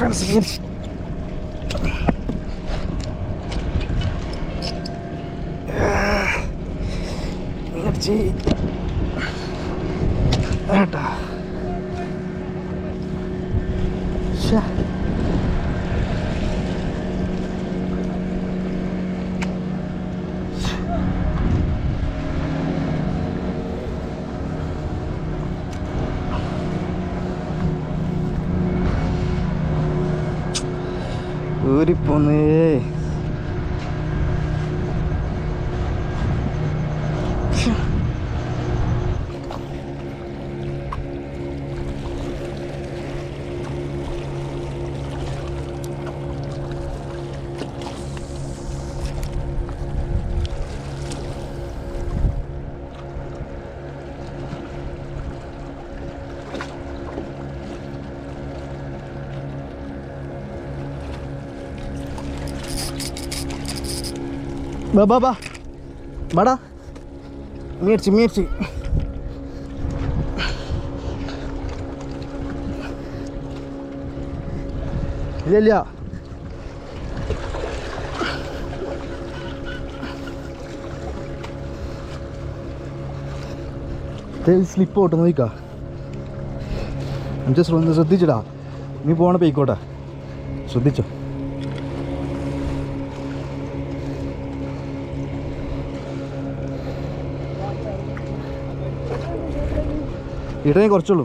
Friends ഏട്ടാ ഊരിപ്പോന്നേ. ബാ ബാടാ മേടിച്ച് ഇല്ല സ്ലിപ്പ് ഓട്ട് നോക്കാ. ശ്രദ്ധിച്ചടാ, നീ പോണ പോയിക്കോട്ടെ, ശ്രദ്ധിച്ചോ. ഇടേ കുറച്ചുള്ളൂ.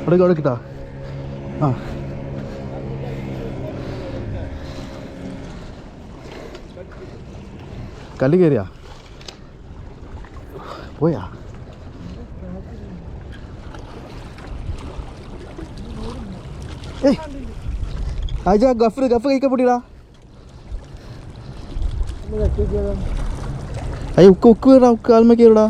അവിടെ കിട്ടാ. ആ കല്ല് കയറിയാ പോയാ. ഏയ് ആജാ ഗഫ് കഴിക്കാൻ പൊടിയടാ. അയ്യ ഉക്ക് വേടാ, ഉക്ക് ആൽമ കയറിടാ.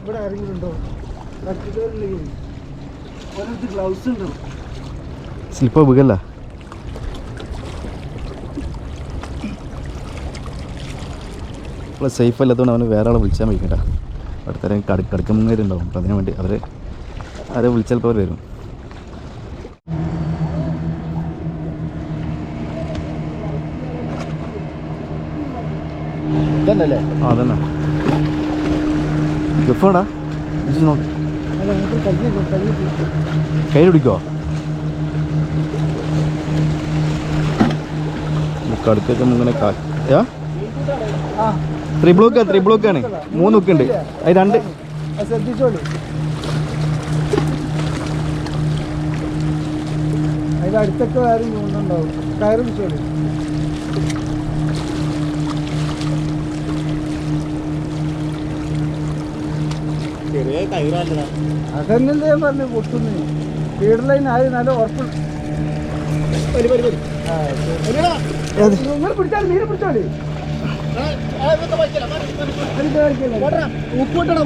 ഇവിടെ ഇറങ്ങിയിട്ടുണ്ടോ? ഗ്ലൗസ് ഉണ്ടോ? സ്ലിപ്പ് വീകല്ല. ഇപ്പോൾ സേഫ് അല്ലാത്തതുകൊണ്ട് അവന് വേറെ ആളെ വിളിച്ചാൽ വയ്ക്കട്ടാ. അടുത്തരം കടക്കുമുങ്ങേരുണ്ടാവും. അപ്പം അതിനു വേണ്ടി ആരെ വിളിച്ചാൽ അവർ വരും. ഇതല്ലേ? ആ അതന്നെ ഗഫാടാ. കൈ പിടിക്കോ? കടുക്കൊക്കെ ഇങ്ങനെ ത്രീ ബ്ലോക്കാണ്. 3 ഉക്കുണ്ട്. അത് 2 ശ്രദ്ധിച്ചോളൂ. അതിൻ്റെ അടുത്തൊക്കെ വേറെ ഉണ്ടാവും. കയറ് പിടിച്ചോളൂ. അതന്നെ ഞാൻ പറഞ്ഞു പൊട്ടുന്നു. ഫീഡ് ലൈൻ ആയി നല്ല ഉറപ്പ്. നിങ്ങൾ പിടിച്ചാൽ മീനെ പിടിച്ചോളി. ഉപ്പോട്ടടാ.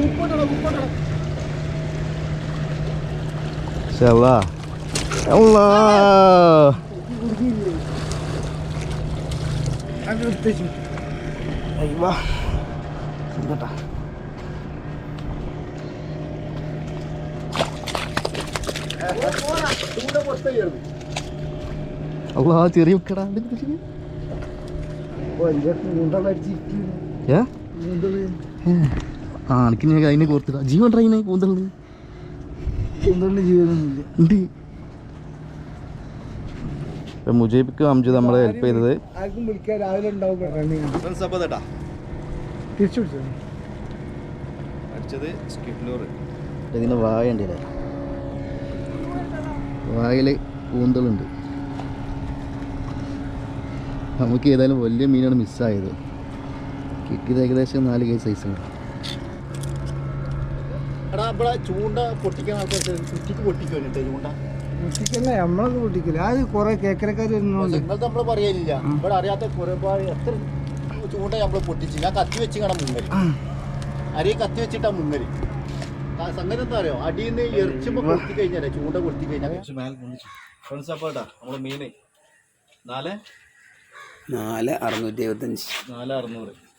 ചെറിയ ഉക്കടാ. എനിക്ക് ഞാൻ അതിനെ കോർത്തില്ല. ജീവൻ ട്രെയിനെ കൂന്തളിന് ജീവനൊന്നുമില്ല. ഇപ്പം മുജീബിക്ക് അംജദ് നമ്മളെ ഹെൽപ്പ് ചെയ്തത്. ആർക്കും വിളിക്കാൻ രാവിലെ ഉണ്ടാവും. ഇതിന് വായ ഉണ്ടല്ലേ, വായിൽ കൂന്തളുണ്ട്. നമുക്ക് ഏതായാലും വലിയ മീനാണ് മിസ്സായത്. കിട്ടിയത് ഏകദേശം 4 കെ സൈസാണ്. ചൂണ്ട പൊട്ടിക്കാൻ ആൾക്കാർ ചൂണ്ട പൊട്ടിക്കല്ലേ, നമ്മളൊക്കെ പൊട്ടിക്കില്ല. അത് കുറെ കേക്കരക്കാർ വരുന്നുണ്ട്. നമ്മൾ പറയലില്ല. ഇവിടെ അറിയാത്ത കുറെ എത്ര ചൂണ്ട നമ്മൾ പൊട്ടിച്ച്. ഞാൻ കത്തി വെച്ച് കാണാൻ മുങ്ങല്, അരി കത്തി വെച്ചിട്ടാ മുങ്ങല്. സംഗതി എന്താ അറിയോ, അടിയിൽ നിന്ന് എറിച്ചുമ്പോ കൊളുത്തി കഴിഞ്ഞാലേ ചൂണ്ട കൊളുത്തി കഴിഞ്ഞാൽ നമ്മള് മീന് 4,675 4,600